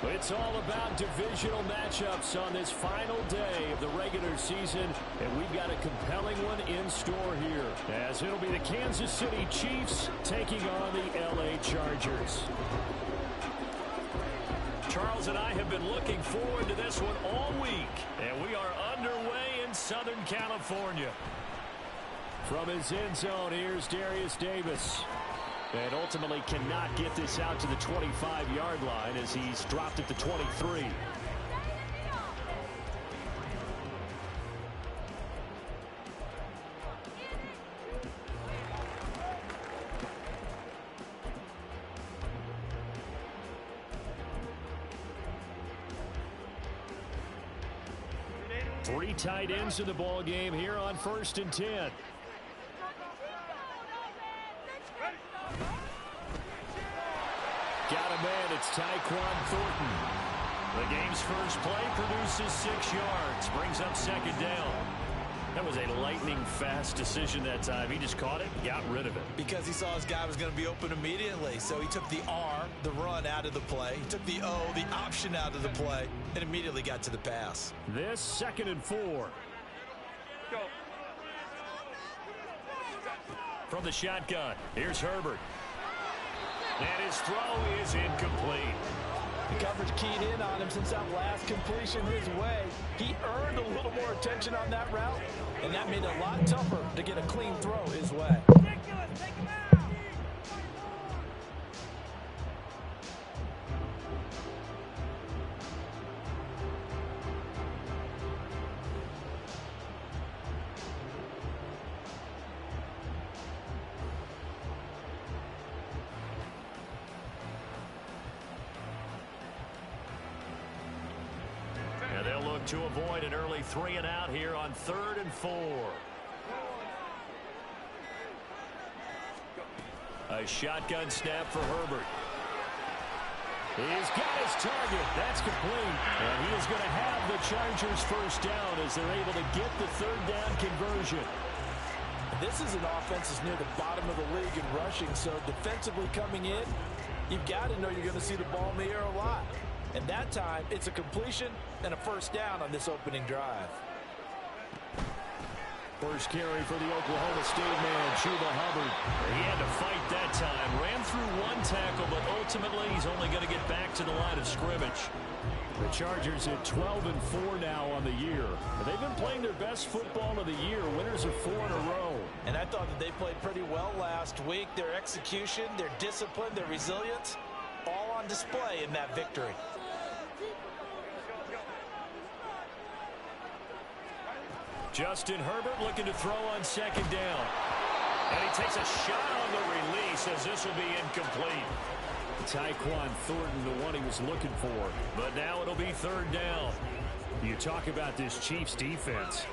It's all about divisional matchups on this final day of the regular season, and we've got a compelling one in store here, as it'll be the Kansas City Chiefs taking on the LA Chargers. Charles and I have been looking forward to this one all week, and we are underway in Southern California. From his end zone, here's Darius Davis. And ultimately cannot get this out to the 25-yard line as he's dropped at the 23. Three tight ends in the ball game here on 1st and 10. Got a man, it's Tyquan Thornton. The game's first play produces 6 yards, brings up 2nd down. That was a lightning-fast decision that time. He just caught it, got rid of it. Because he saw his guy was going to be open immediately, so he took the R, the run, out of the play. He took the O, the option, out of the play, and immediately got to the pass. This 2nd and 4. Go. From the shotgun, here's Herbert. And his throw is incomplete. The coverage keyed in on him since that last completion his way. He earned a little more attention on that route, and that made it a lot tougher to get a clean throw his way. Ridiculous. Take him out. To avoid an early 3 and out here on 3rd and 4. A shotgun snap for Herbert. He's got his target. That's complete. And he is going to have the Chargers first down as they're able to get the 3rd down conversion. This is an offense that's near the bottom of the league in rushing, so defensively coming in, you've got to know you're going to see the ball in the air a lot. And that time, it's a completion and a first down on this opening drive. First carry for the Oklahoma State man, Chuba Hubbard. He had to fight that time. Ran through 1 tackle, but ultimately he's only going to get back to the line of scrimmage. The Chargers at 12 and 4 now on the year. They've been playing their best football of the year. Winners of 4 in a row. And I thought that they played pretty well last week. Their execution, their discipline, their resilience, all on display in that victory. Justin Herbert looking to throw on 2nd down. And he takes a shot on the release as this will be incomplete. Tyquan Thornton, the one he was looking for. But now it'll be 3rd down. You talk about this Chiefs defense.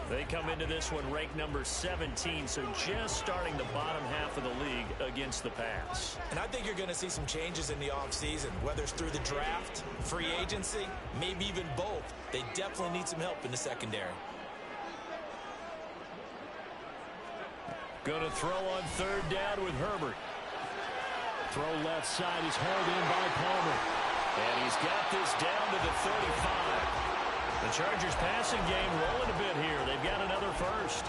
They come into this one ranked number 17, so just starting the bottom half of the league against the pass. And I think you're going to see some changes in the offseason, whether it's through the draft, free agency, maybe even both. They definitely need some help in the secondary. Going to throw on 3rd down with Herbert. Throw left side is hauled in by Palmer. And he's got this down to the 35. The Chargers passing game rolling a bit here. They've got another first.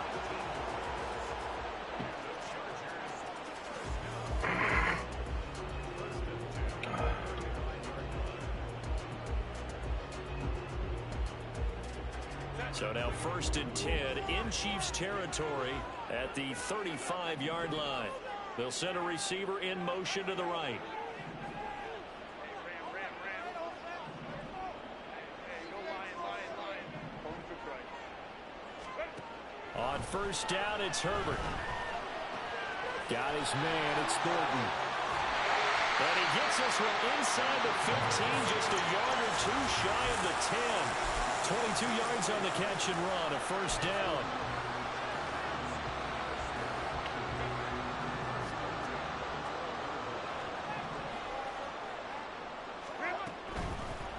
So now 1st and 10 in Chiefs territory at the 35-yard line. They'll send a receiver in motion to the right. On 1st down, it's Herbert. Got his man, it's Thornton. And he gets this one inside the 15, just a yard or 2 shy of the 10. 22 yards on the catch and run, a 1st down.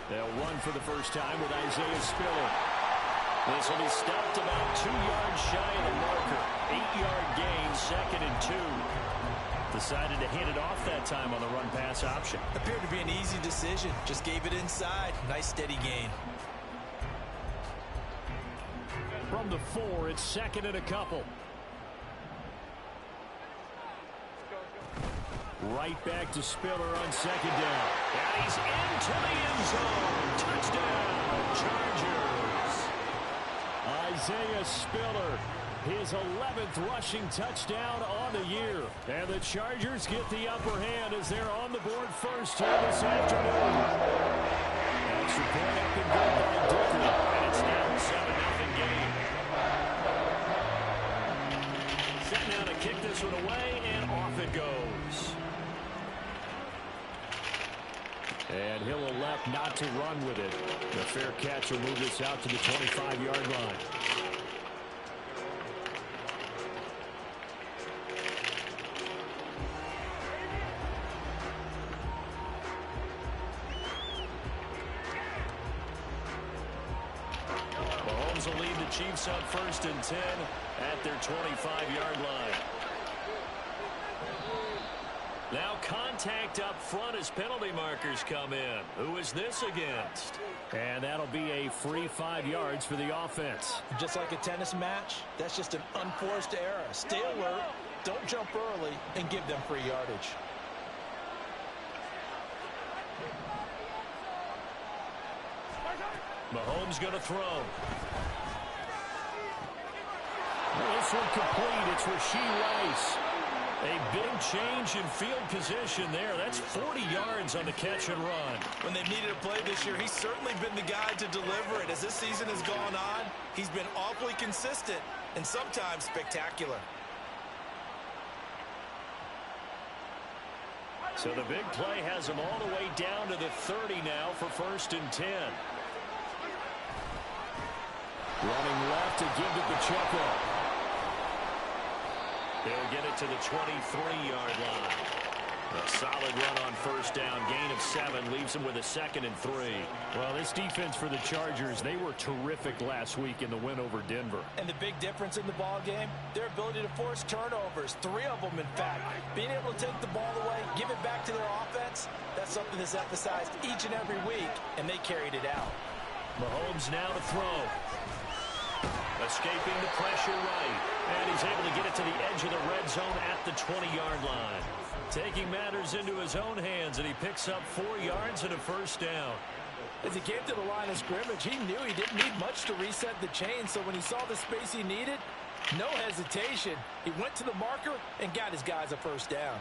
They'll run for the first time with Isaiah Spiller. This will be stopped about 2 yards shy of the marker. 8-yard gain, 2nd and 2. Decided to hand it off that time on the run-pass option. Appeared to be an easy decision. Just gave it inside. Nice steady gain. From the 4, it's second and a couple. Right back to Spiller on second down. And he's into the end zone. Touchdown, Chargers. Isaiah Spiller, his 11th rushing touchdown on the year. And the Chargers get the upper hand as they're on the board first here this afternoon. Extra point up and good by Dicker. And it's now a 7-0 game. Set now to kick this one away, and off it goes. And he'll elect not to run with it. The fair catch will move this out to the 25-yard line. Mahomes will lead the Chiefs up first and 10 at their 25-yard line. Now contact up front as penalty markers come in. Who is this against? And that'll be a free 5 yards for the offense. Just like a tennis match, that's just an unforced error. Stay alert, don't jump early, and give them free yardage. Mahomes going to throw. This one complete. It's Rashee Rice. A big change in field position there. That's 40 yards on the catch and run. When they've needed a play this year, he's certainly been the guy to deliver it. As this season has gone on, he's been awfully consistent and sometimes spectacular. So the big play has him all the way down to the 30 now for first and 10. Running left to give to Pacheco. They'll get it to the 23-yard line. A solid run on first down. Gain of 7 leaves him with a 2nd and 3. Well, this defense for the Chargers, they were terrific last week in the win over Denver. And the big difference in the ball game, their ability to force turnovers. 3 of them, in fact. Being able to take the ball away, give it back to their offense, that's something that's emphasized each and every week, and they carried it out. Mahomes now to throw. Escaping the pressure right. And he's able to get it to the edge of the red zone at the 20-yard line. Taking matters into his own hands, and he picks up 4 yards and a first down. As he came to the line of scrimmage, he knew he didn't need much to reset the chain, so when he saw the space he needed, no hesitation. He went to the marker and got his guys a first down.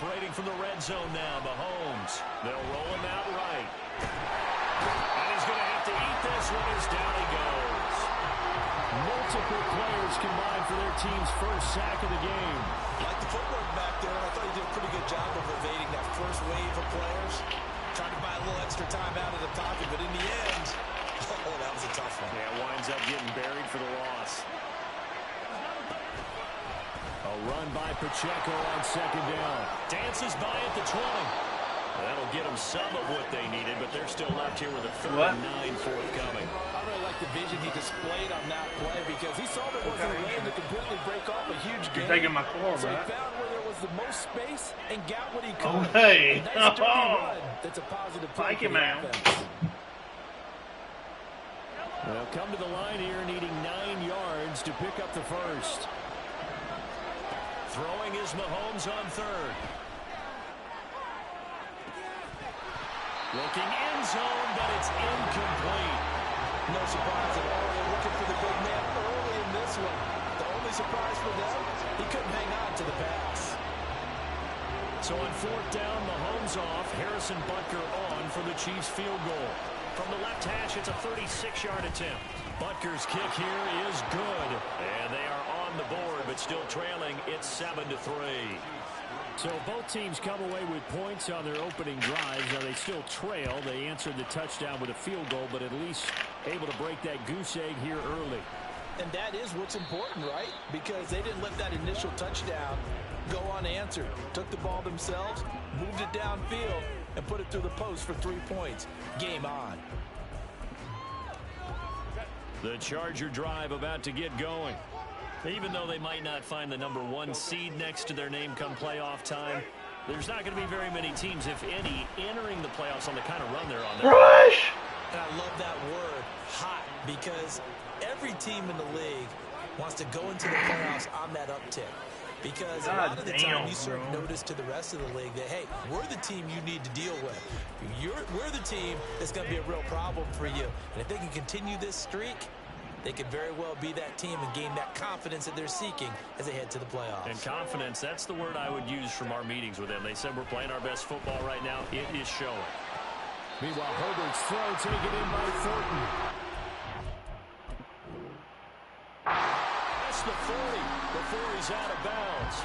Operating from the red zone now, Mahomes. They'll roll him out right. And he's going to have to eat this one as down he goes. Multiple players combined for their team's first sack of the game. Like the footwork back there, I thought he did a pretty good job of evading that first wave of players. Trying to buy a little extra time out of the pocket, but in the end, oh, that was a tough one. Yeah, winds up getting buried for the loss. A run by Pacheco on second down. Dances by at the 20. That'll get them some of what they needed, but they're still left here with a 3rd and 9 forthcoming. I really like the vision he displayed on that play because he saw there wasn't a lane to completely break off a huge gain. You're taking my core, so bro. he found where there was the most space and got what he could. Oh, hey. A nice dirty run. That's a positive play Like for him the out. offense. They'll come to the line here needing 9 yards to pick up the first. Throwing is Mahomes on 3rd. Looking end zone, but it's incomplete. No surprise at all. They're looking for the big man early in this one. The only surprise for them, he couldn't hang on to the pass. So on 4th down, Mahomes off. Harrison Butker on for the Chiefs field goal. From the left hash, it's a 36-yard attempt. Butker's kick here is good. And they are on the board, but still trailing. It's 7-3. So both teams come away with points on their opening drives. Now they still trail. They answered the touchdown with a field goal, but at least able to break that goose egg here early. And that is what's important, right? Because they didn't let that initial touchdown go unanswered. Took the ball themselves, moved it downfield, and put it through the post for 3 points. Game on. The Charger drive about to get going. Even though they might not find the #1 seed next to their name come playoff time, there's not going to be very many teams, if any, entering the playoffs on the kind of run they're on. Rush! And I love that word, hot, because every team in the league wants to go into the playoffs on that uptick. Because a lot of the time you serve notice to the rest of the league that, hey, we're the team you need to deal with. We're the team that's going to be a real problem for you. And if they can continue this streak, they could very well be that team and gain that confidence that they're seeking as they head to the playoffs. And confidence, that's the word I would use from our meetings with them. They said we're playing our best football right now. It is showing. Meanwhile, Herbert's throw taken in by Thornton. That's the 40 before he's out of bounds.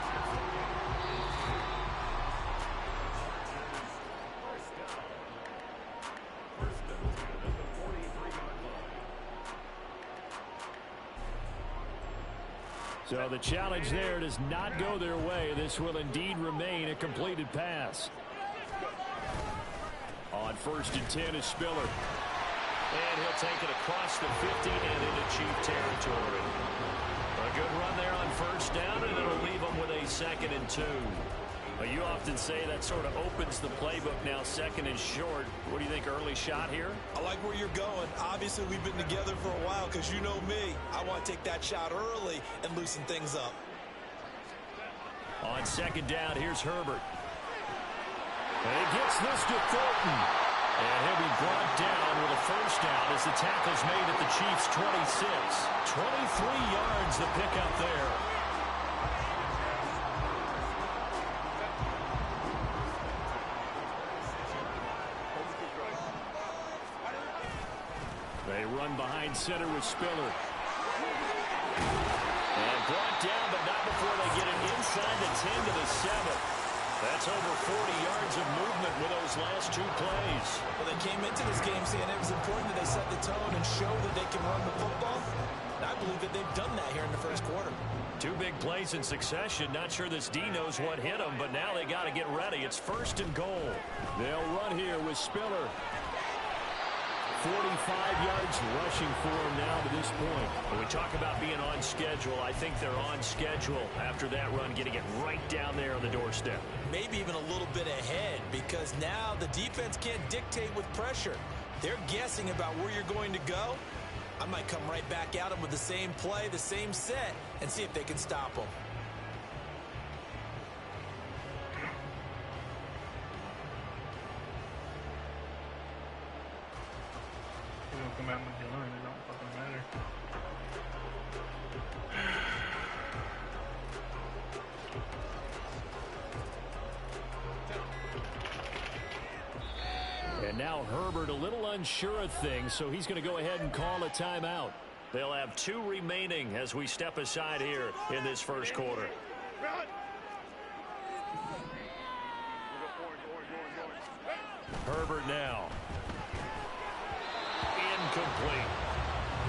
So the challenge there does not go their way. This will indeed remain a completed pass. On 1st and 10 is Spiller. And he'll take it across the 50 and into Chief territory. A good run there on 1st down, and it'll leave them with a 2nd and 2. You often say that sort of opens the playbook now, 2nd and short. What do you think, early shot here? I like where you're going. Obviously, we've been together for a while because you know me. I want to take that shot early and loosen things up. On 2nd down, here's Herbert. And he gets this to Thornton. And he'll be brought down with a 1st down as the tackle's made at the Chiefs' 26. 23 yards the pickup there. They run behind center with Spiller. And brought down, but not before they get it inside the 10 to the 7. That's over 40 yards of movement with those last 2 plays. Well, they came into this game saying it was important that they set the tone and show that they can run the football. And I believe that they've done that here in the 1st quarter. 2 big plays in succession. Not sure this D knows what hit them, but now they got to get ready. It's 1st and goal. They'll run here with Spiller. 45 yards rushing for him now to this point. When we talk about being on schedule, I think they're on schedule after that run, getting it right down there on the doorstep. Maybe even a little bit ahead, because now the defense can't dictate with pressure. They're guessing about where you're going to go. I might come right back at them with the same play, the same set, and see if they can stop them. And now Herbert a little unsure of things, so he's going to go ahead and call a timeout. They'll have 2 remaining as we step aside here in this 1st quarter. Herbert now. Incomplete.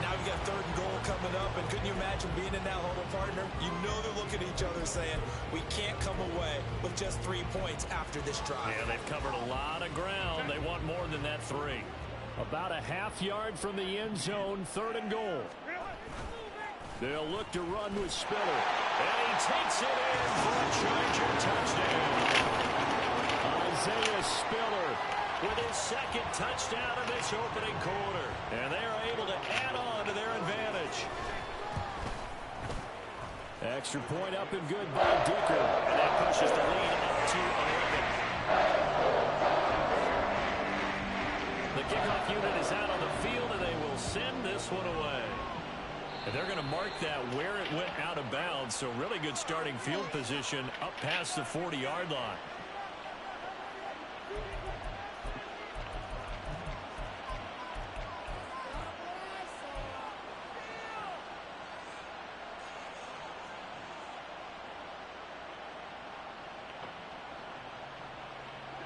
Now you got 3rd and goal coming up, and couldn't you imagine being in that huddle, partner? You know they're looking at each other saying, we can't come away with just 3 points after this drive. Yeah, they've covered a lot of ground. They want more than that 3. About a half yard from the end zone, 3rd and goal. They'll look to run with Spiller. And he takes it in for a Charger touchdown. Isaiah Spiller with his 2nd touchdown of this opening quarter. And they are able to add on to their advantage. Extra point up and good by Dicker. And that pushes the lead up to 11. The kickoff unit is out on the field, and they will send this one away. And they're going to mark that where it went out of bounds. So really good starting field position up past the 40-yard line.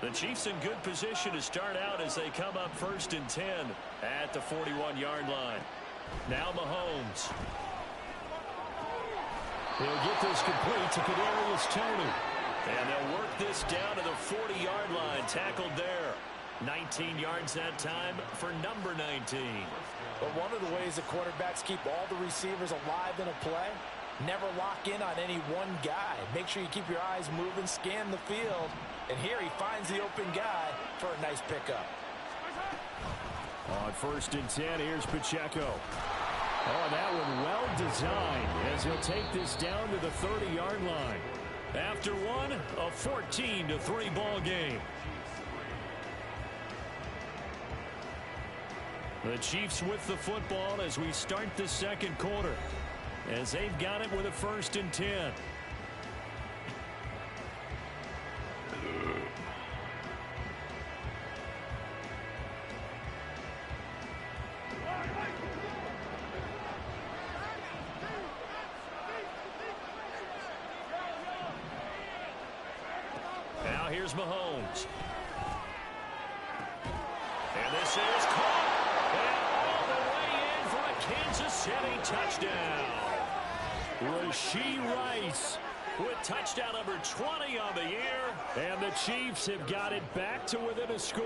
The Chiefs in good position to start out as they come up 1st and 10 at the 41-yard line. Now Mahomes. He'll get this complete to Kadarius Toney. And they'll work this down to the 40-yard line. Tackled there. 19 yards that time for number 19. But one of the ways the quarterbacks keep all the receivers alive in a play, never lock in on any one guy. Make sure you keep your eyes moving, scan the field. And here he finds the open guy for a nice pickup. On 1st and 10, here's Pacheco. Oh, that one well designed as he'll take this down to the 30-yard line. After one, a 14-3 ball game. The Chiefs with the football as we start the second quarter, as they've got it with a 1st and 10. Now here's Mahomes. And this is caught. And all the way in for a Kansas City touchdown. Rashee Rice with touchdown number 20 on the year. And the Chiefs have got it back to within a score.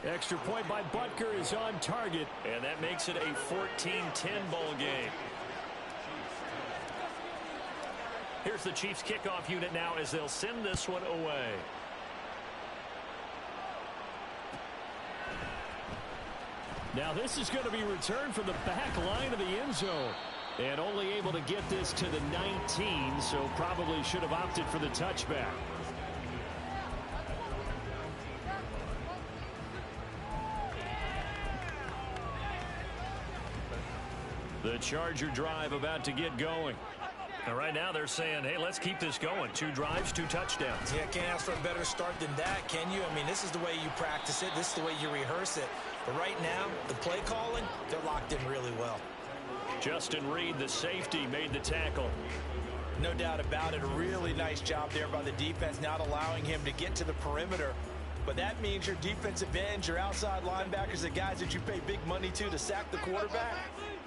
Extra point by Butker is on target. And that makes it a 14-10 ball game. Here's the Chiefs kickoff unit now as they'll send this one away. Now this is going to be returned from the back line of the end zone. And only able to get this to the 19, so probably should have opted for the touchback. The Charger drive about to get going. And right now they're saying, hey, let's keep this going. 2 drives, 2 touchdowns. Yeah, can't ask for a better start than that, can you? I mean, this is the way you practice it. This is the way you rehearse it. But right now, the play calling, they're locked in really well. Justin Reed, the safety, made the tackle. No doubt about it. A really nice job there by the defense, not allowing him to get to the perimeter. But that means your defensive ends, your outside linebackers, the guys that you pay big money to sack the quarterback,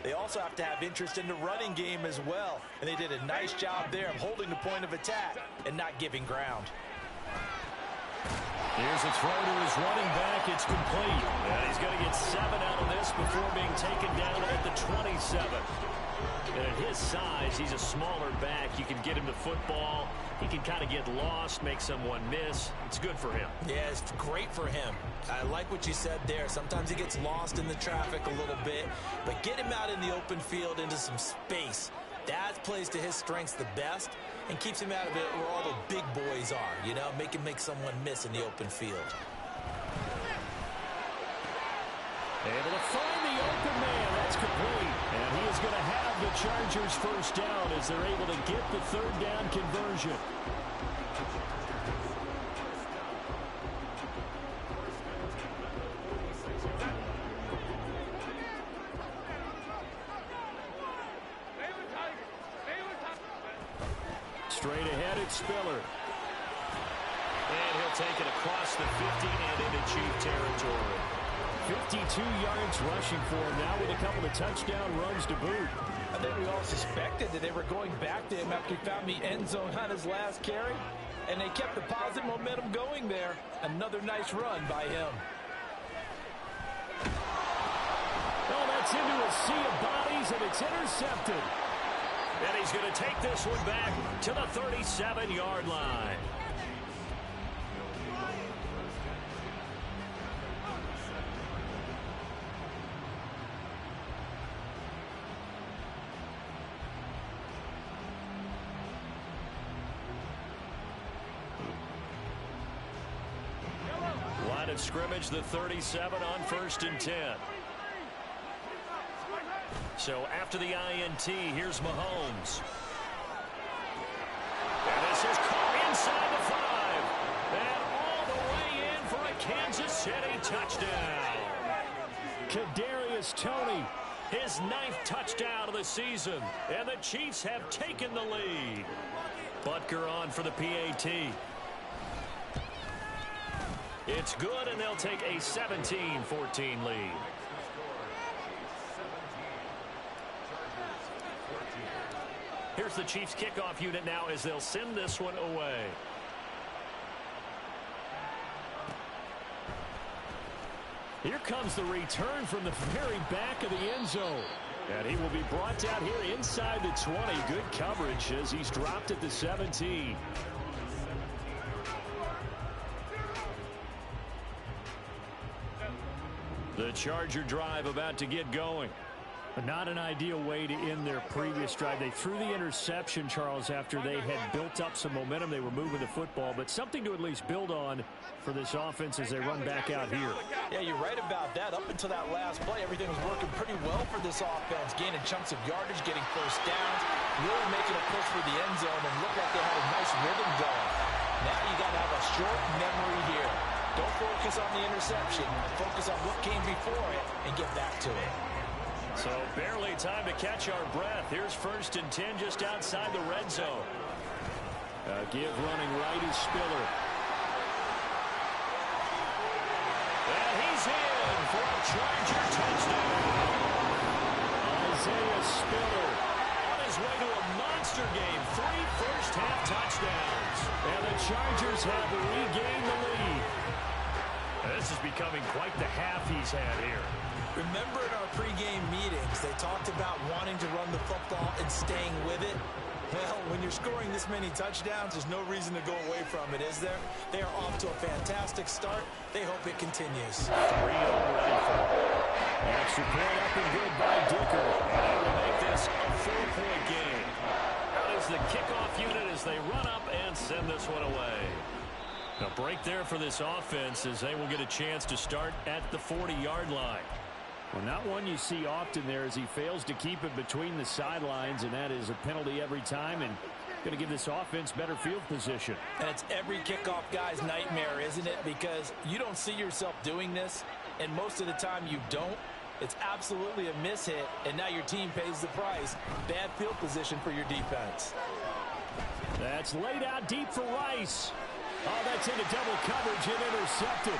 they also have to have interest in the running game as well. And they did a nice job there of holding the point of attack and not giving ground. Here's a throw to his running back. It's complete. And he's going to get 7 out of this before being taken down at the 27. And at his size, he's a smaller back. You can get him to football. He can kind of get lost, make someone miss. It's good for him. Yeah, it's great for him. I like what you said there. Sometimes he gets lost in the traffic a little bit, but get him out in the open field into some space. That plays to his strengths the best and keeps him out of it where all the big boys are, you know, make someone miss in the open field. Able to find the open man. That's complete. And he is going to have the Chargers first down as they're able to get the 3rd down conversion. Straight ahead, it's Spiller. And he'll take it across the 15 and into Chief territory. 52 yards rushing for him now with a couple of touchdown runs to boot. I think we all suspected that they were going back to him after he found the end zone on his last carry, and they kept the positive momentum going there. Another nice run by him. Oh, that's into a sea of bodies, and it's intercepted. And he's going to take this one back to the 37-yard line. Line of scrimmage, the 37 on 1st and 10. So after the INT, here's Mahomes. And this is caught inside the 5. And all the way in for a Kansas City touchdown. Kadarius Toney, his 9th touchdown of the season. And the Chiefs have taken the lead. Butker on for the PAT. It's good, and they'll take a 17-14 lead. Here's the Chiefs kickoff unit now as they'll send this one away. Here comes the return from the very back of the end zone. And he will be brought down here inside the 20. Good coverage as he's dropped at the 17. The Charger drive about to get going. Not an ideal way to end their previous drive. They threw the interception, Charles, after they had built up some momentum. They were moving the football, but something to at least build on for this offense as they run back out here. Yeah, you're right about that. Up until that last play, everything was working pretty well for this offense, gaining chunks of yardage, getting first downs, really making a push for the end zone, and looked like they had a nice rhythm going. Now you got to have a short memory here. Don't focus on the interception. Focus on what came before it and get back to it. So barely time to catch our breath. Here's 1st and 10 just outside the red zone. Give running right is Spiller. And he's in for a Charger touchdown. Isaiah Spiller on his way to a monster game. 3 first-half touchdowns. And the Chargers have regained the lead. This is becoming quite the half he's had here. Remember in our pregame meetings, they talked about wanting to run the football and staying with it. Well, when you're scoring this many touchdowns, there's no reason to go away from it, is there? They are off to a fantastic start. They hope it continues. 3 already for them. Extra point up and good by Dicker. And that will make this a 4-point game. That is the kickoff unit as they run up and send this one away. A break there for this offense as they will get a chance to start at the 40-yard line. Well, not one you see often there as he fails to keep it between the sidelines, and that is a penalty every time and going to give this offense better field position. And it's every kickoff guy's nightmare, isn't it? Because you don't see yourself doing this, and most of the time you don't. It's absolutely a mishit, and now your team pays the price. Bad field position for your defense. That's laid out deep for Rice. Oh, that's into double coverage and intercepted.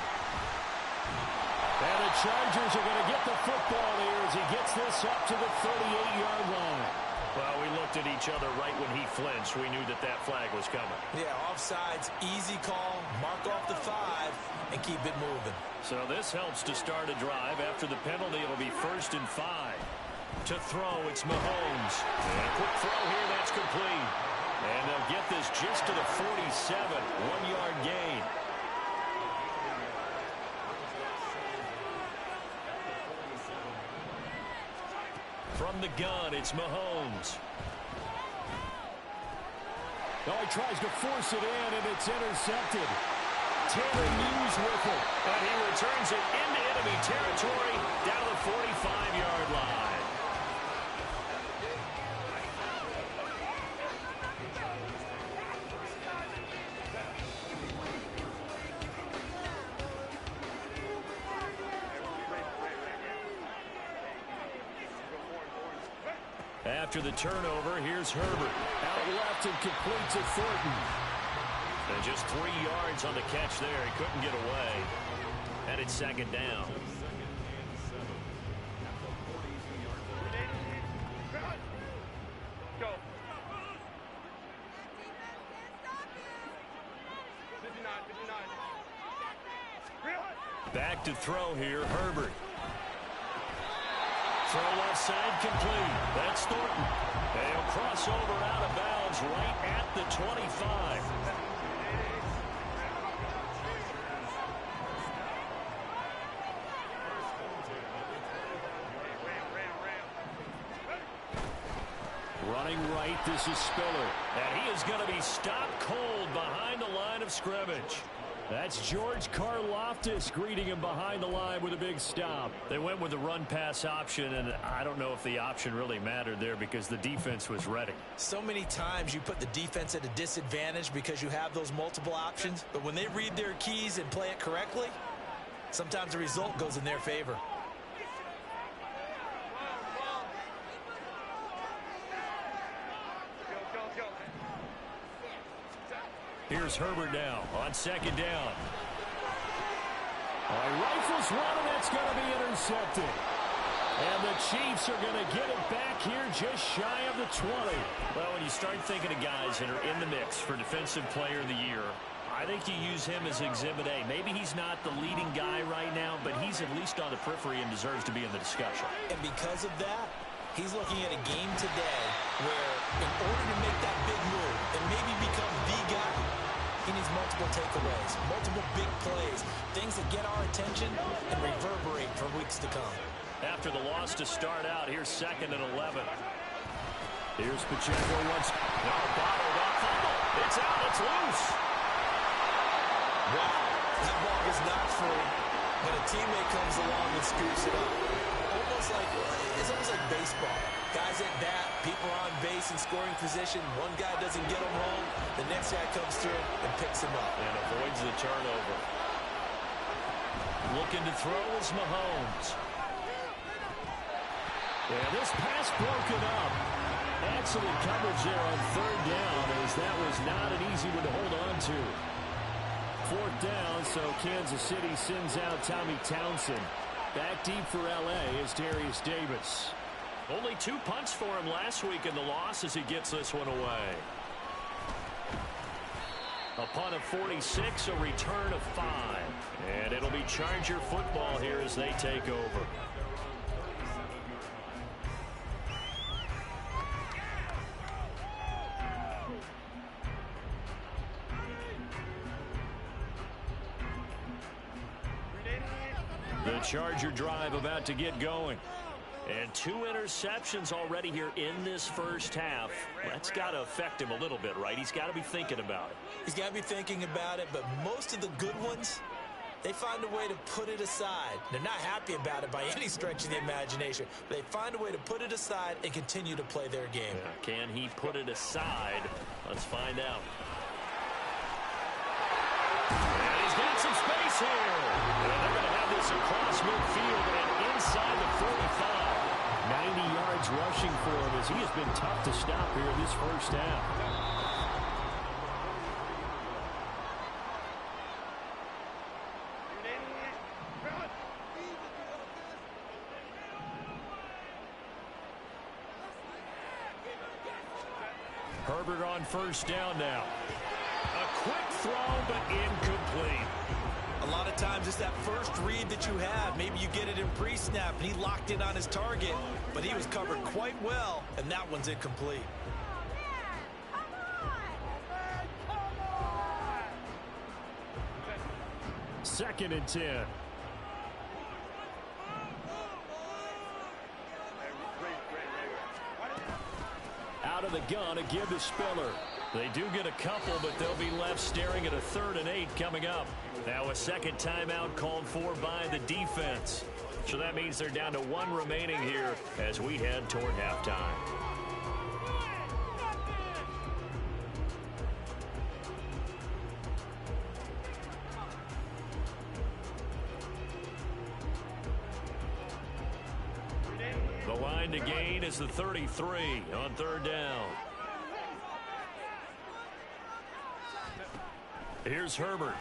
And the Chargers are going to get the football here as he gets this up to the 38-yard line. Well, we looked at each other right when he flinched. We knew that that flag was coming. Yeah, offsides, easy call, mark off the 5, and keep it moving. So this helps to start a drive. After the penalty, it'll be 1st and 5. To throw, it's Mahomes. And a quick throw here, that's complete. And they'll get this just to the 47, 1-yard gain. From the gun, it's Mahomes. Oh, he tries to force it in, and it's intercepted. Taylor Hughes with it. And he returns it into enemy territory down to the 45-yard line. After the turnover, here's Herbert. Out left and complete to Thornton. And just 3 yards on the catch there. He couldn't get away. And it's 2nd down. Back to throw here, Herbert. Throw left side complete. That's Thornton. And he'll cross over out of bounds right at the 25. Running right, this is Spiller. And he is going to be stopped cold behind the line of scrimmage. That's George Karlaftis greeting him behind the line with a big stop. They went with the run-pass option, and I don't know if the option really mattered there because the defense was ready. So many times you put the defense at a disadvantage because you have those multiple options, but when they read their keys and play it correctly, sometimes the result goes in their favor. Here's Herbert now on 2nd down. He rifles one, and that's going to be intercepted. And the Chiefs are going to get it back here just shy of the 20. Well, when you start thinking of guys that are in the mix for Defensive Player of the Year, I think you use him as Exhibit A. Maybe he's not the leading guy right now, but he's at least on the periphery and deserves to be in the discussion. And because of that, he's looking at a game today where in order to make that big move and maybe become the guy, he needs multiple takeaways, multiple big plays, things that get our attention and reverberate for weeks to come. After the loss to start out, here's 2nd and 11. Here's Pacheco once. No, bottled up. It's out. It's loose. Wow, that ball is not free, but a teammate comes along and scoops it up. It's almost like baseball. Guys at bat, people are on base in scoring position. One guy doesn't get them home. The next guy comes through and picks him up. And avoids the turnover. Looking to throw is Mahomes. Yeah, this pass broken up. Excellent coverage there on 3rd down, as that was not an easy one to hold on to. 4th down, so Kansas City sends out Tommy Townsend. Back deep for L.A. is Darius Davis. Only 2 punts for him last week in the loss as he gets this one away. A punt of 46, a return of 5. And it'll be Charger football here as they take over. The Charger drive about to get going. And 2 interceptions already here in this first half. That's got to affect him a little bit, right? He's got to be thinking about it. He's got to be thinking about it, but most of the good ones, they find a way to put it aside. They're not happy about it by any stretch of the imagination. But they find a way to put it aside and continue to play their game. Yeah, can he put it aside? Let's find out. And he's got some space here. And they're going to have this across midfield and inside the 45. 90 yards rushing for him as he has been tough to stop here this first half. Herbert on 1st down now. A quick throw, but incomplete. A lot of times it's that first read that you have. Maybe you get it in pre-snap, and he locked in on his target, but he was covered quite well, and that one's incomplete. Second and 10. Out of the gun, a give to Spiller. They do get a couple, but they'll be left staring at a 3rd and 8 coming up. Now a second timeout called for by the defense. So that means they're down to 1 remaining here as we head toward halftime. The line to gain is the 33 on 3rd down. Here's Herbert.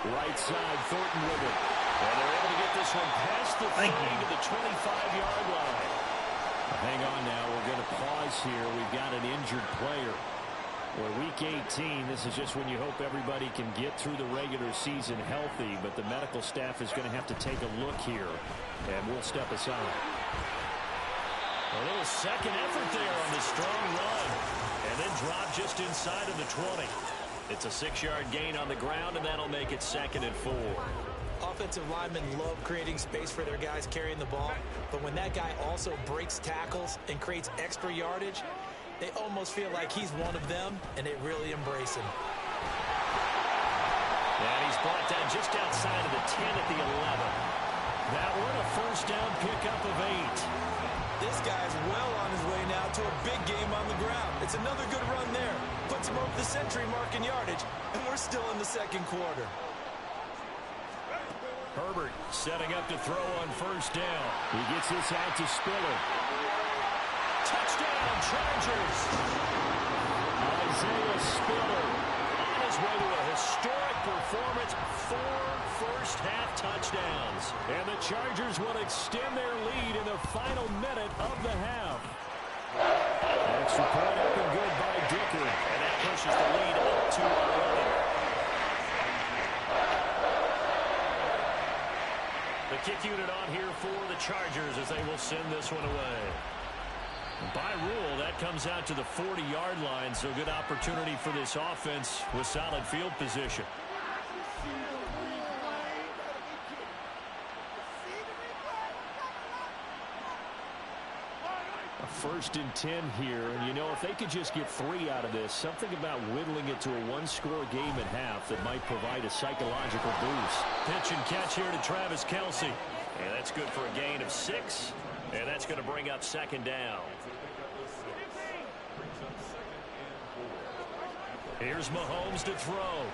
Right side, Thornton with it. And they're able to get this one past the 30 to the 25-yard line. Hang on now. We're going to pause here. We've got an injured player. We're week 18. This is just when you hope everybody can get through the regular season healthy, but the medical staff is going to have to take a look here, and we'll step aside. A little second effort there on the strong run, and then drop just inside of the 20. It's a 6-yard gain on the ground, and that'll make it 2nd and 4. Offensive linemen love creating space for their guys carrying the ball, but when that guy also breaks tackles and creates extra yardage, they almost feel like he's one of them, and they really embrace him. And he's brought down just outside of the 10 at the 11. That one a 1st down pickup of 8. This guy's well on his way now to a big game on the ground. It's another good run there. Puts him over the century mark in yardage, and we're still in the 2nd quarter. Herbert setting up to throw on 1st down. He gets this out to Spiller. Touchdown, Chargers. Isaiah Spiller On his way to a historic performance, 4 first-half touchdowns. is. And the Chargers will extend their lead in the final minute of the half. Extra point up and good by Dicker. And that pushes the lead up to 11. The kick unit on here for the Chargers as they will send this one away. By rule, that comes out to the 40-yard line, so good opportunity for this offense with solid field position. A 1st and 10 here, and you know, if they could just get 3 out of this, something about whittling it to a one-score game at half that might provide a psychological boost. Pitch and catch here to Travis Kelce. And that's good for a gain of 6. And that's going to bring up 2nd down. Here's Mahomes to throw.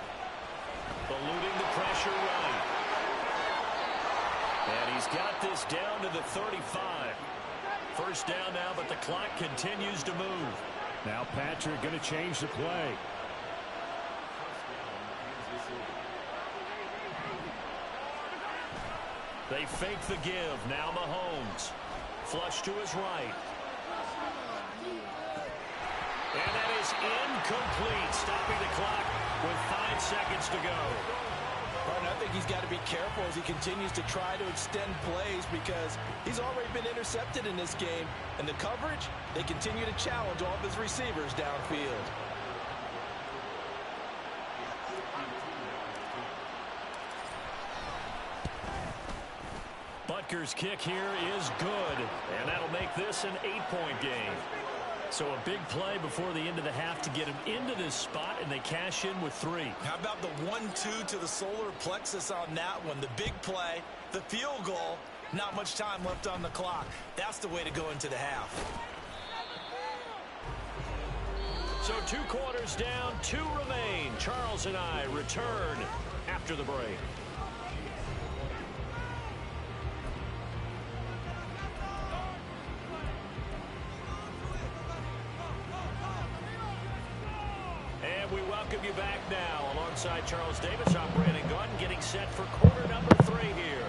Eluding the pressure right. And he's got this down to the 35. 1st down now, but the clock continues to move. Now Patrick going to change the play. They fake the give. Now Mahomes. Flush to his right. And that is incomplete, stopping the clock with 5 seconds to go. And I think he's got to be careful as he continues to try to extend plays because he's already been intercepted in this game. And the coverage, they continue to challenge all of his receivers downfield. Butker's kick here is good, and that'll make this an 8-point game. So a big play before the end of the half to get him into this spot, and they cash in with 3. How about the 1-2 to the solar plexus on that one? The big play, the field goal, not much time left on the clock. That's the way to go into the half. So 2 quarters down, 2 remain. Charles and I return after the break. We welcome you back now. Alongside Charles Davis, I'm Brandon Gunn, getting set for quarter number 3 here.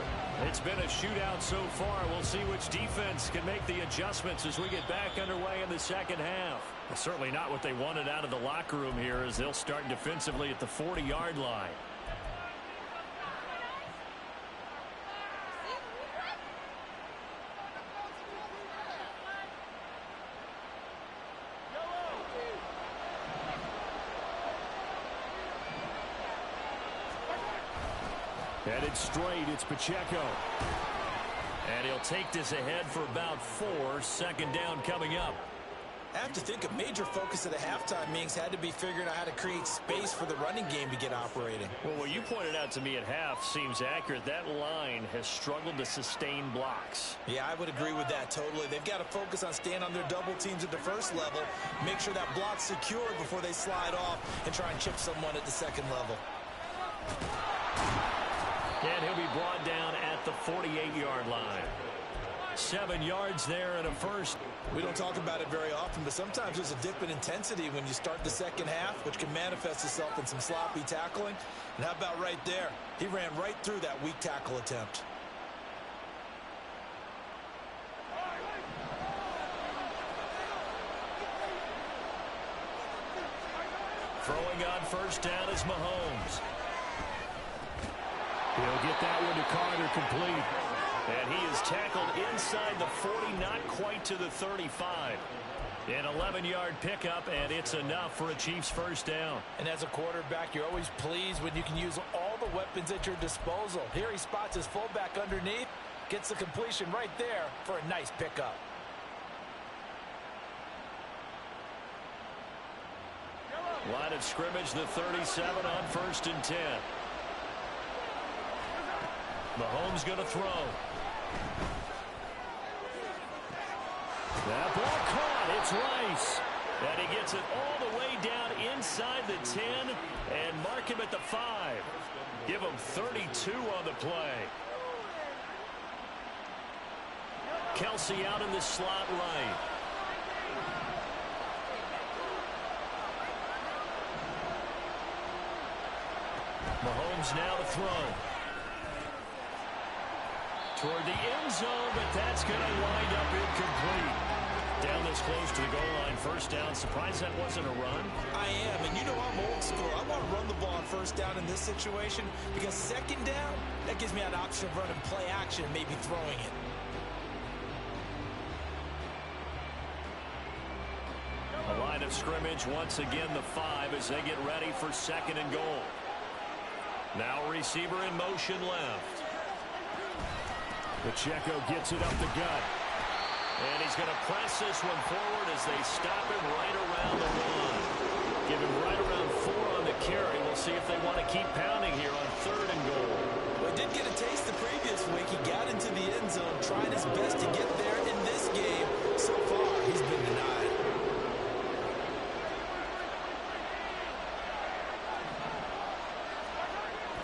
It's been a shootout so far. We'll see which defense can make the adjustments as we get back underway in the 2nd half. Well, certainly not what they wanted out of the locker room here as they'll start defensively at the 40-yard line. Headed straight, it's Pacheco. And he'll take this ahead for about 4. 2nd down coming up. I have to think a major focus of the halftime meetings had to be figuring out how to create space for the running game to get operating. Well, what you pointed out to me at half seems accurate. That line has struggled to sustain blocks. Yeah, I would agree with that totally. They've got to focus on staying on their double teams at the 1st level, make sure that block's secured before they slide off and try and chip someone at the 2nd level. And he'll be brought down at the 48-yard line. 7 yards there and a 1st. We don't talk about it very often, but sometimes there's a dip in intensity when you start the 2nd half, which can manifest itself in some sloppy tackling. And how about right there? He ran right through that weak tackle attempt. Throwing on 1st down is Mahomes. He'll get that one to Carter complete. And he is tackled inside the 40, not quite to the 35. An 11-yard pickup, and it's enough for a Chiefs 1st down. And as a quarterback, you're always pleased when you can use all the weapons at your disposal. Here he spots his fullback underneath, gets the completion right there for a nice pickup. Line of scrimmage, the 37 on 1st and 10. Mahomes going to throw. That ball caught. It's Rice. And he gets it all the way down inside the 10 and mark him at the 5. Give him 32 on the play. Kelce out in the slot right. Mahomes now to throw. toward the end zone, but that's going to wind up incomplete. Down this close to the goal line, first down. Surprised that wasn't a run? I am, and you know I'm old school. I want to run the ball on first down in this situation because second down, that gives me an option of running play action and maybe throwing it. A line of scrimmage, once again the 5 as they get ready for second and goal. Now receiver in motion left. Pacheco gets it up the gut. And he's going to press this one forward as they stop him right around the 1. Give him right around 4 on the carry. We'll see if they want to keep pounding here on third and goal. Well, he did get a taste the previous week. He got into the end zone, trying his best to get there in this game. So far, he's been denied.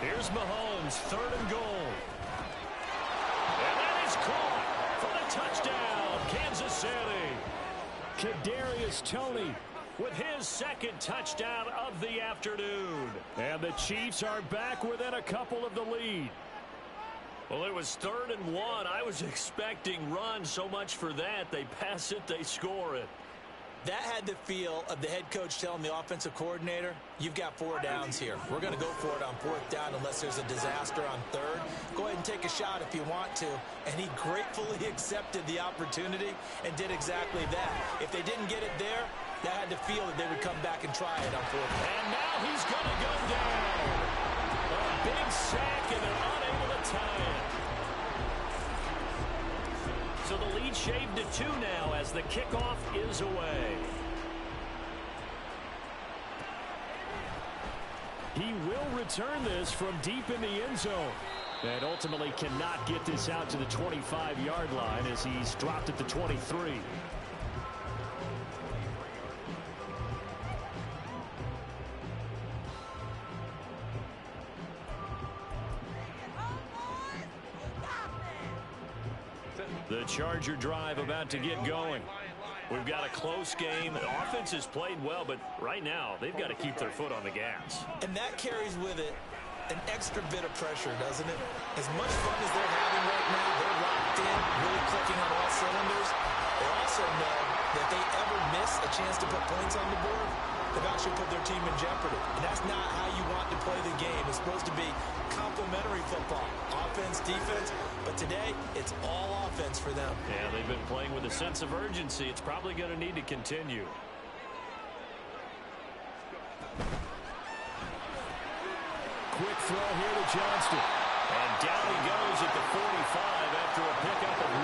Here's Mahomes, third and goal. And that is caught for the touchdown, Kansas City. Kadarius Toney With his second touchdown of the afternoon. And the Chiefs are back within a couple of the lead. Well, it was 3rd and 1. I was expecting run, so much for that. They pass it, they score it. That had the feel of the head coach telling the offensive coordinator, you've got 4 downs here. We're going to go for it on 4th down unless there's a disaster on 3rd. Go ahead and take a shot if you want to. And he gratefully accepted the opportunity and did exactly that. If they didn't get it there, that had the feel that they would come back and try it on 4th down. And now he's going to go down. A big sack, and they're unable to tie it. So the lead shaved to 2 now as the kickoff is away. He will return this from deep in the end zone. And ultimately cannot get this out to the 25-yard line as he's dropped at the 23. The Charger drive about to get going. We've got a close game. The offense has played well, but right now they've got to keep their foot on the gas. And that carries with it an extra bit of pressure, doesn't it? As much fun as they're having right now, they're locked in, really clicking on all cylinders. They also know that if they ever miss a chance to put points on the board, they've actually put their team in jeopardy. And that's not how you want to play the game. It's supposed to be complementary football, offense, defense. But today, it's all offense for them. Yeah, they've been playing with a sense of urgency. It's probably going to need to continue. Quick throw here to Johnston. And down he goes at the 45 after a pickup of 9.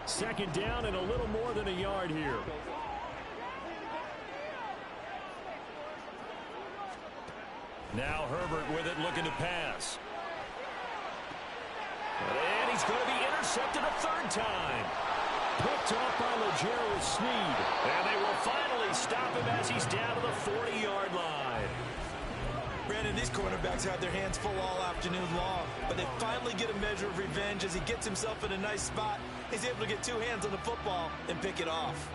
Second down and a little more than a yard here. Now Herbert with it, looking to pass. And he's going to be intercepted a 3rd time. Picked off by L'Jarius Sneed. And they will finally stop him as he's down to the 40-yard line. Brandon, these cornerbacks had their hands full all afternoon long, but they finally get a measure of revenge as he gets himself in a nice spot. He's able to get 2 hands on the football and pick it off.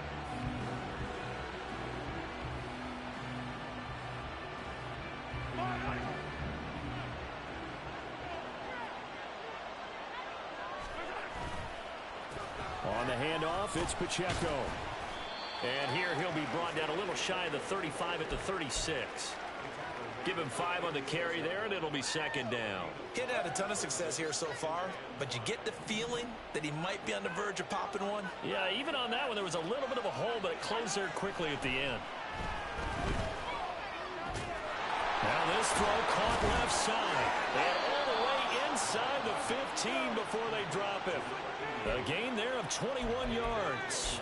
On the handoff, it's Pacheco. And here he'll be brought down a little shy of the 35 at the 36. Give him 5 on the carry there, and it'll be 2nd down. He hadn't had a ton of success here so far, but you get the feeling that he might be on the verge of popping one. Yeah, even on that one, there was a little bit of a hole, but it closed there quickly at the end. Now this throw caught left side. And all the way inside the 15 before they drop him. A gain there of 21 yards.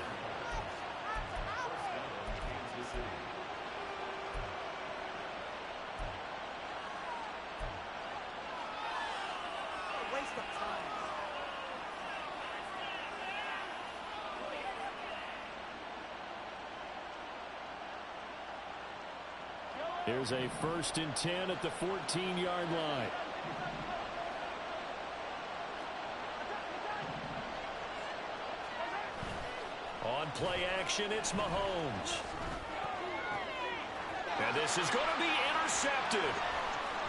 Here's a 1st and 10 at the 14-yard line. On play action, it's Mahomes. And this is going to be intercepted.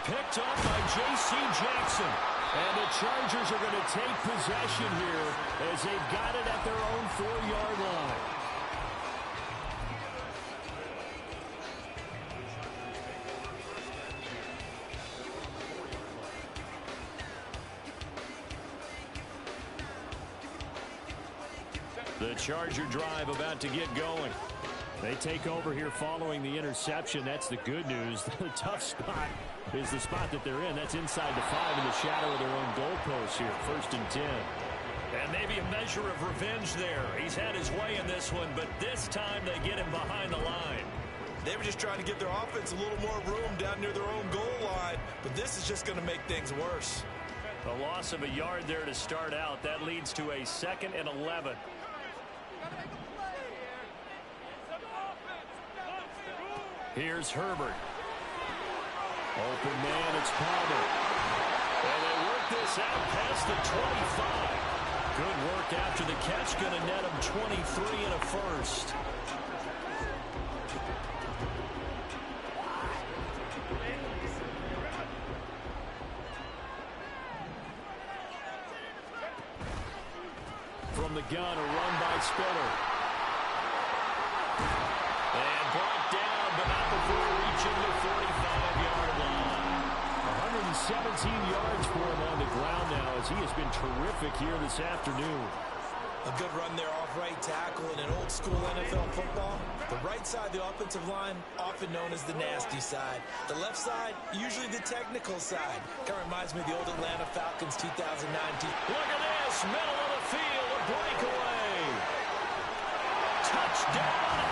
Picked up by J.C. Jackson. And the Chargers are going to take possession here as they've got it at their own 4-yard line. The Charger drive about to get going. They take over here following the interception. That's the good news. The tough spot is the spot that they're in. That's inside the 5 in the shadow of their own goalpost here. 1st and 10. And maybe a measure of revenge there. He's had his way in this one, but this time they get him behind the line. They were just trying to give their offense a little more room down near their own goal line, but this is just going to make things worse. A loss of a yard there to start out. That leads to a 2nd and 11. Here's Herbert. Open man, it's Palmer. And they work this out past the 25. Good work after the catch. Going to net him 23 and a first. From the gun, a run by Spiller. And brought down, but not before reaching the 45-yard line. 117 yards for him on the ground now as he has been terrific here this afternoon. A good run there off right tackle in an old-school NFL football. The right side of the offensive line, often known as the nasty side. The left side, usually the technical side. Kind of reminds me of the old Atlanta Falcons 2009 team. Look at this, middle of the field, a breakaway. Touchdown,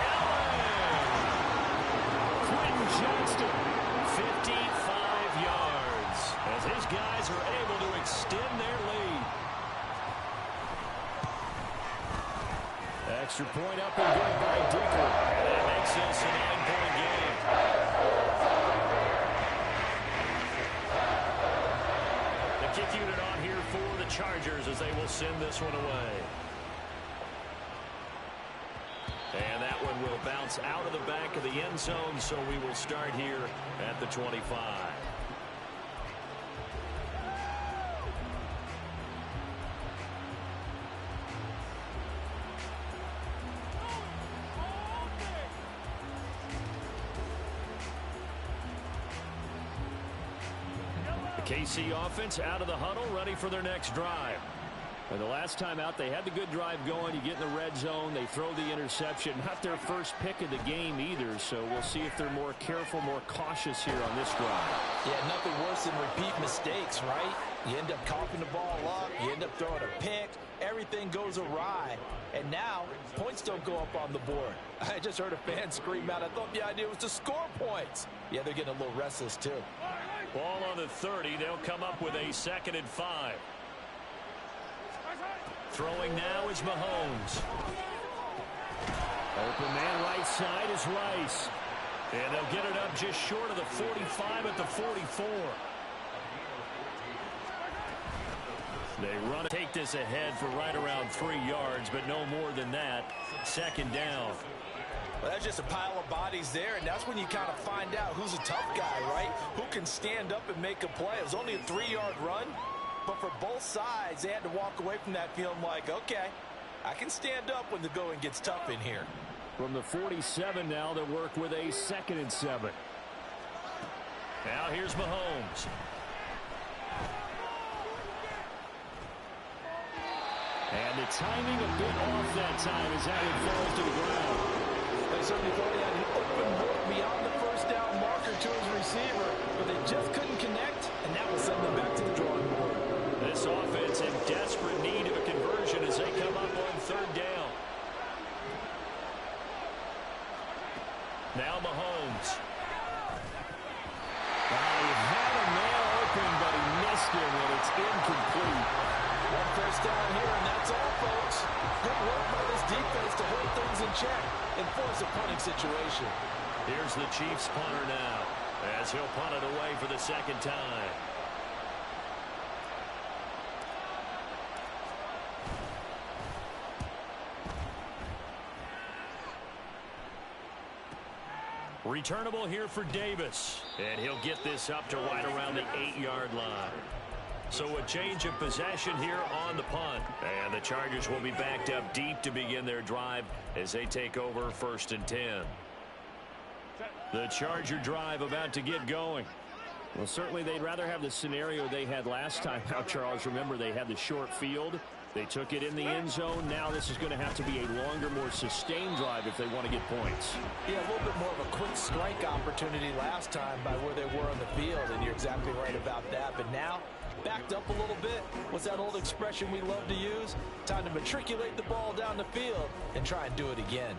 Quentin Johnston, 55 yards, as his guys are able to extend their lead. Extra point up and good by Dicker. And that makes this a 9-point game. The kick unit on here for the Chargers as they will send this one away. And that one will bounce out of the back of the end zone, so we will start here at the 25. The KC offense out of the huddle, ready for their next drive. And the last time out, they had the good drive going. You get in the red zone, they throw the interception. Not their first pick of the game either, so we'll see if they're more careful, more cautious here on this drive. Yeah, nothing worse than repeat mistakes, right? You end up coughing the ball up, you end up throwing a pick, everything goes awry. And now, points don't go up on the board. I just heard a fan scream out, I thought the idea was to score points. Yeah, they're getting a little restless too. Ball on the 30, they'll come up with a 2nd and 5. Throwing now is Mahomes. Open man right side is Rice. And they'll get it up just short of the 45 at the 44. They run it. Take this ahead for right around 3 yards, but no more than that. 2nd down. Well, that's just a pile of bodies there, and that's when you kind of find out who's a tough guy, right? Who can stand up and make a play. It was only a 3-yard run. But for both sides, they had to walk away from that feeling like, okay, I can stand up when the going gets tough in here. From the 47 now, they'll work with a 2nd and 7. Now here's Mahomes. And the timing a bit off that time as that one falls to the ground. They certainly thought he had an open look beyond the first down marker to his receiver, but they just couldn't connect, and that will send them back to the drawing board. This offense in desperate need of a conversion as they come up on 3rd down. Now Mahomes. He had a man open, but he missed him, and it's incomplete. One first down here, and that's all, folks. Good work by this defense to hold things in check and force a punting situation. Here's the Chiefs punter now as he'll punt it away for the 2nd time. Returnable here for Davis. And he'll get this up to right around the 8-yard line. So a change of possession here on the punt. And the Chargers will be backed up deep to begin their drive as they take over 1st and 10. The Charger drive about to get going. Well, certainly they'd rather have the scenario they had last time. Now, Charles, remember they had the short field. They took it in the end zone. Now this is going to have to be a longer, more sustained drive if they want to get points. Yeah, a little bit more of a quick strike opportunity last time by where they were on the field, and you're exactly right about that. But now, backed up a little bit. What's that old expression we love to use? Time to matriculate the ball down the field and try and do it again.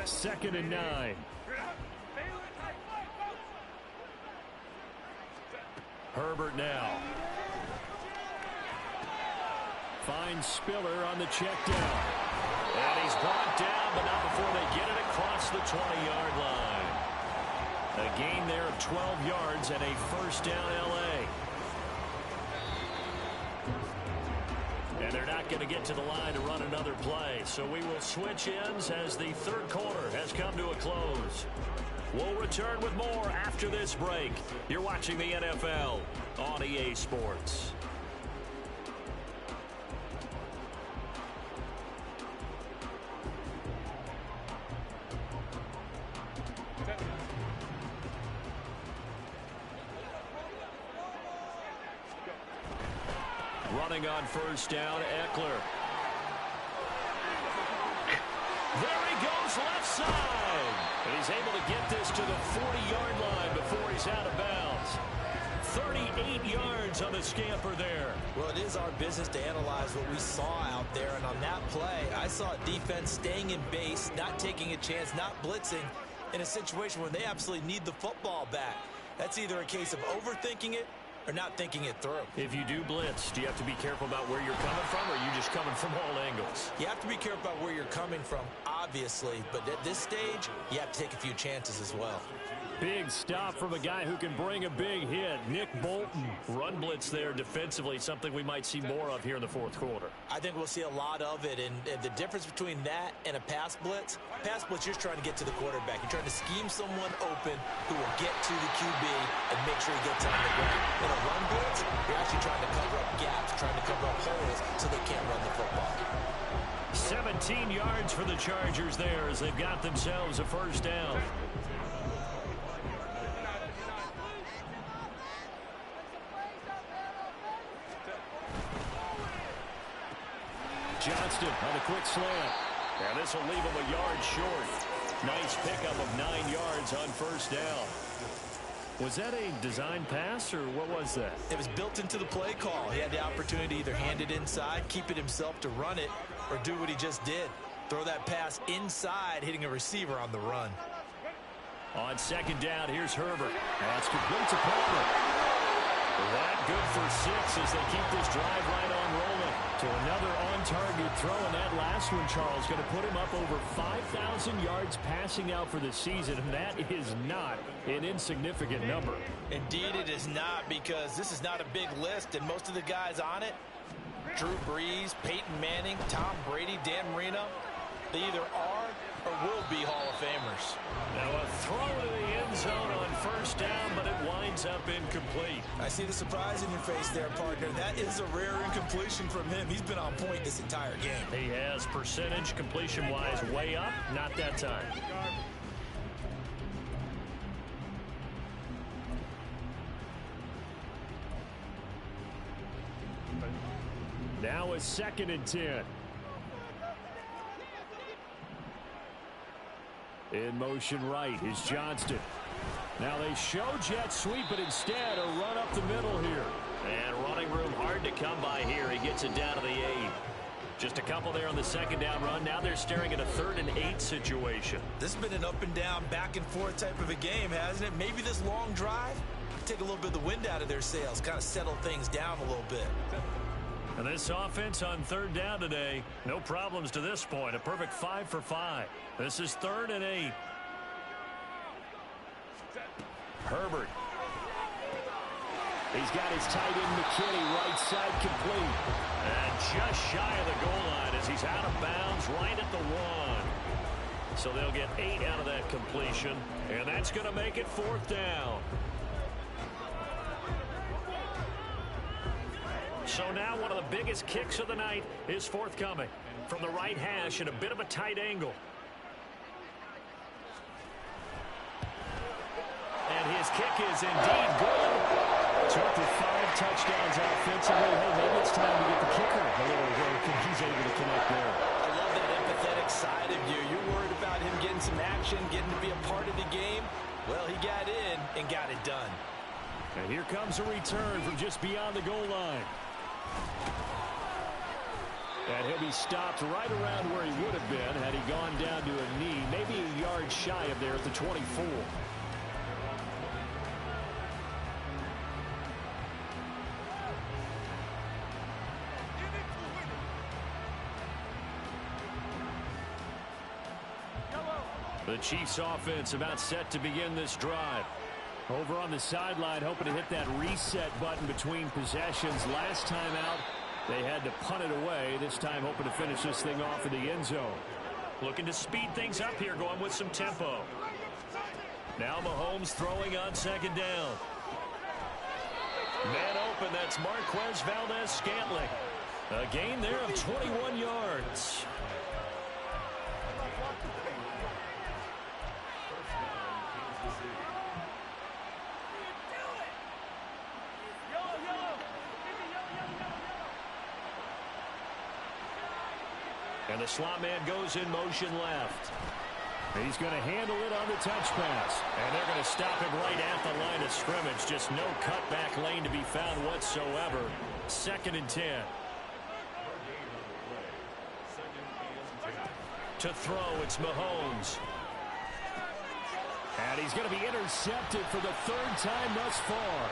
2nd and 9. Herbert now. Finds Spiller on the check down. And he's brought down, but not before they get it across the 20-yard line. A gain there of 12 yards and a 1st down L.A. And they're not going to get to the line to run another play. So we will switch ends as the 3rd quarter has come to a close. We'll return with more after this break. You're watching the NFL on EA Sports. Running on 1st down, Eckler. There he goes, left side. And he's able to get this to the 40-yard line before he's out of bounds. 38 yards on the scamper there. Well, it is our business to analyze what we saw out there. And on that play, I saw a defense staying in base, not taking a chance, not blitzing in a situation where they absolutely need the football back. That's either a case of overthinking it or not thinking it through. If you do blitz, do you have to be careful about where you're coming from, or are you just coming from all angles? You have to be careful about where you're coming from, obviously, but at this stage, you have to take a few chances as well. Big stop from a guy who can bring a big hit. Nick Bolton. Run blitz there defensively, something we might see more of here in the 4th quarter. I think we'll see a lot of it, and the difference between that and a pass blitz, you're just trying to get to the quarterback. You're trying to scheme someone open who will get to the QB and make sure he gets on the ground. In a run blitz, you're actually trying to cover up gaps, trying to cover up holes so they can't run the football. 17 yards for the Chargers there as they've got themselves a 1st down. Johnston on a quick slant. And this will leave him a yard short. Nice pickup of 9 yards on 1st down. Was that a design pass, or what was that? It was built into the play call. He had the opportunity to either hand it inside, keep it himself to run it, or do what he just did. Throw that pass inside, hitting a receiver on the run. On 2nd down, here's Herbert. That's complete to Palmer. That good for 6 as they keep this drive right on rolling. To another on-target throw, and that last one, Charles, going to put him up over 5,000 yards passing out for the season, and that is not an insignificant number. Indeed it is not, because this is not a big list, and most of the guys on it, Drew Brees, Peyton Manning, Tom Brady, Dan Marino, they either are or will be Hall of Famers. Now a throw to the end zone on 1st down, but it winds up incomplete. I see the surprise in your face there, partner. That is a rare incompletion from him. He's been on point this entire game. He has, percentage completion-wise way up, not that time. Now a 2nd and 10. In motion right is Johnston. Now they show jet sweep, but instead a run up the middle here. And running room hard to come by here. He gets it down to the 8. Just a couple there on the 2nd down run. Now they're staring at a 3rd and 8 situation. This has been an up and down, back and forth type of a game, hasn't it? Maybe this long drive take a little bit of the wind out of their sails, kind of settle things down a little bit. And this offense on 3rd down today, no problems to this point. A perfect 5 for 5. This is 3rd and 8. Herbert. He's got his tight end McKinney right side complete. And just shy of the goal line as he's out of bounds right at the 1. So they'll get 8 out of that completion, and that's going to make it 4th down. So now one of the biggest kicks of the night is forthcoming from the right hash at a bit of a tight angle. And his kick is indeed good. Took the 5 touchdowns offensively. Hey, maybe it's time to get the kicker a little work, and he's able to connect there. I love that empathetic side of you. You're worried about him getting some action, getting to be a part of the game. Well, he got in and got it done. And here comes a return from just beyond the goal line. And he'll be stopped right around where he would have been had he gone down to a knee, maybe a yard shy of there at the 24. The Chiefs offense about set to begin this drive. Over on the sideline, hoping to hit that reset button between possessions. Last time out, they had to punt it away. This time hoping to finish this thing off in the end zone. Looking to speed things up here, going with some tempo. Now Mahomes throwing on 2nd down. Man open, that's Marquez Valdez-Scantling. A gain there of 21 yards. And the slot man goes in motion left. He's going to handle it on the touch pass. And they're going to stop him right at the line of scrimmage. Just no cutback lane to be found whatsoever. 2nd and 10. To throw, it's Mahomes. And he's going to be intercepted for the 3rd time thus far.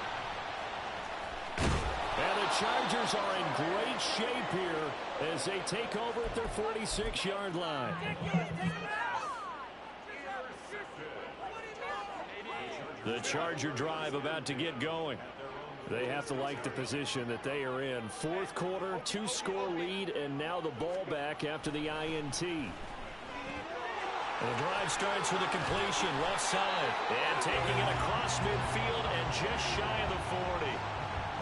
And the Chargers are in great shape here as they take over at their 46-yard line. The Charger drive about to get going. They have to like the position that they are in. 4th quarter, 2-score lead, and now the ball back after the INT. The drive starts with a completion left side. And taking it across midfield and just shy of the 40.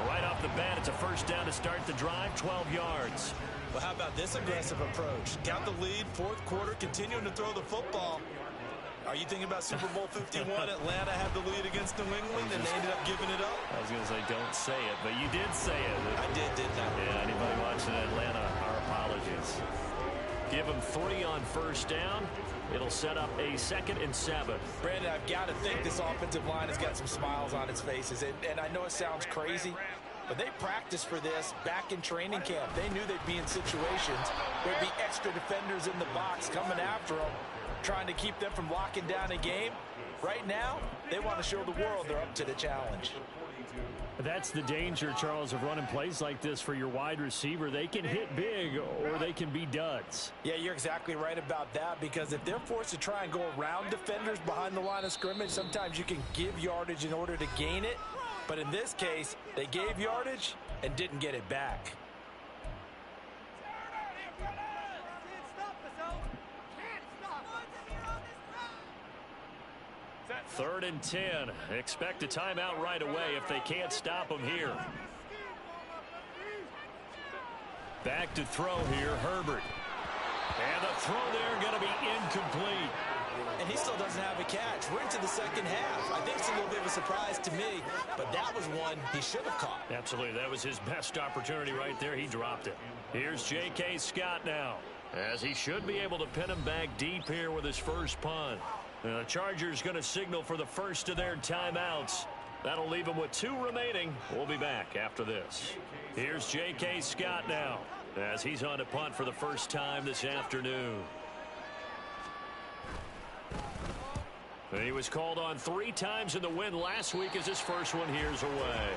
Right off the bat, it's a 1st down to start the drive, 12 yards. Well, how about this aggressive approach? Got the lead, 4th quarter, continuing to throw the football. Are you thinking about Super Bowl 51? Atlanta had the lead against New England, and they ended up giving it up? I was going to say, don't say it, but you did say it. I didn't I? Yeah, anybody watching Atlanta, our apologies. Give them 3 on 1st down. It'll set up a 2nd and 7. Brandon, I've got to think this offensive line has got some smiles on its faces. And I know it sounds crazy, but they practiced for this back in training camp. They knew they'd be in situations where there'd be extra defenders in the box coming after them, trying to keep them from locking down a game. Right now, they want to show the world they're up to the challenge. That's the danger, Charles, of running plays like this for your wide receiver. They can hit big or they can be duds. Yeah, you're exactly right about that, because if they're forced to try and go around defenders behind the line of scrimmage, sometimes you can give yardage in order to gain it. But in this case, they gave yardage and didn't get it back. 3rd and 10. Expect a timeout right away if they can't stop them here. Back to throw here, Herbert. And the throw there going to be incomplete. And he still doesn't have a catch. We're into the 2nd half. I think it's a little bit of a surprise to me, but that was one he should have caught. Absolutely. That was his best opportunity right there. He dropped it. Here's J.K. Scott now, as he should be able to pin him back deep here with his first punt. The Chargers going to signal for the first of their timeouts. That'll leave them with 2 remaining. We'll be back after this. Here's J.K. Scott now, as he's on to punt for the first time this afternoon. He was called on 3 times in the win last week as his first one here's away.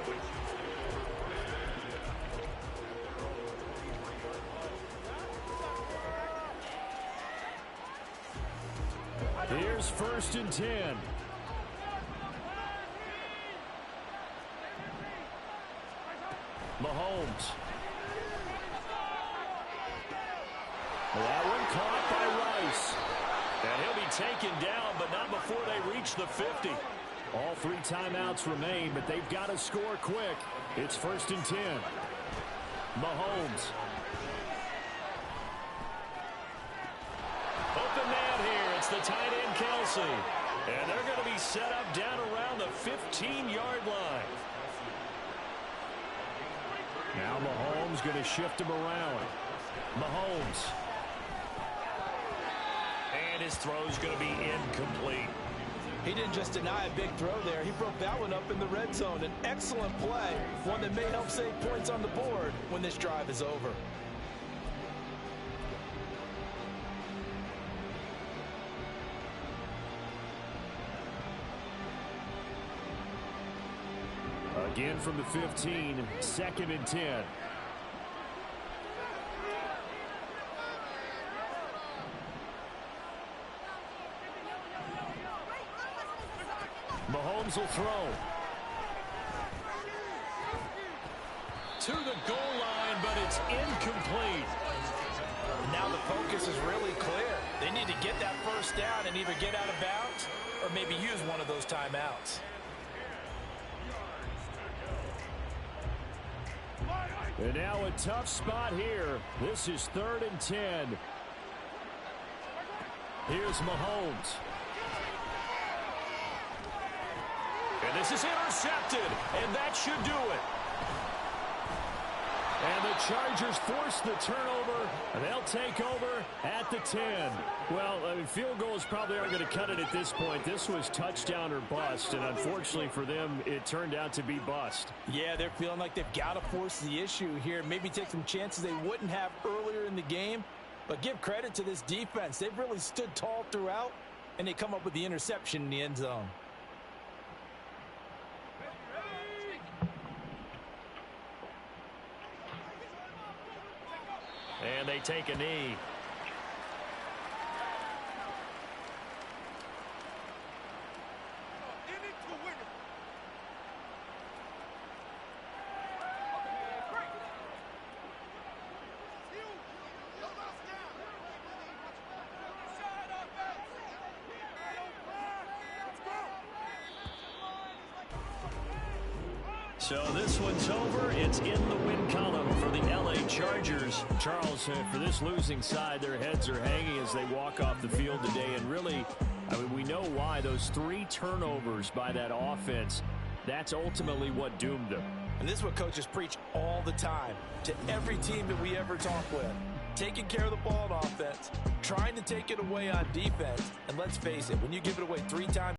Here's 1st and 10. Mahomes. That one caught by Rice. And he'll be taken down, but not before they reach the 50. All 3 timeouts remain, but they've got to score quick. It's 1st and 10. Mahomes. Open man here. It's the tight end, Kelsey. And they're going to be set up down around the 15-yard line. Now Mahomes going to shift him around. Mahomes. And his throw's going to be incomplete. He didn't just deny a big throw there. He broke that one up in the red zone. An excellent play, one that may help save points on the board when this drive is over. Again from the 15, 2nd and 10. Mahomes will throw. To the goal line, but it's incomplete. Now the focus is really clear. They need to get that first down and either get out of bounds or maybe use one of those timeouts. And now a tough spot here. This is 3rd and 10. Here's Mahomes. And this is intercepted, and that should do it. And the Chargers force the turnover, and they'll take over at the 10. Well, I mean, field goals probably aren't going to cut it at this point. This was touchdown or bust, and unfortunately for them, it turned out to be bust. Yeah, they're feeling like they've got to force the issue here. Maybe take some chances they wouldn't have earlier in the game. But give credit to this defense. They've really stood tall throughout, and they come up with the interception in the end zone. And they take a knee. So this one's over. It's in the win column for the LA Chargers. Charles, for this losing side, their heads are hanging as they walk off the field today. And really, I mean, we know why. Those 3 turnovers by that offense, that's ultimately what doomed them. And this is what coaches preach all the time to every team that we ever talk with. Taking care of the ball on offense, trying to take it away on defense. And let's face it, when you give it away 3 times,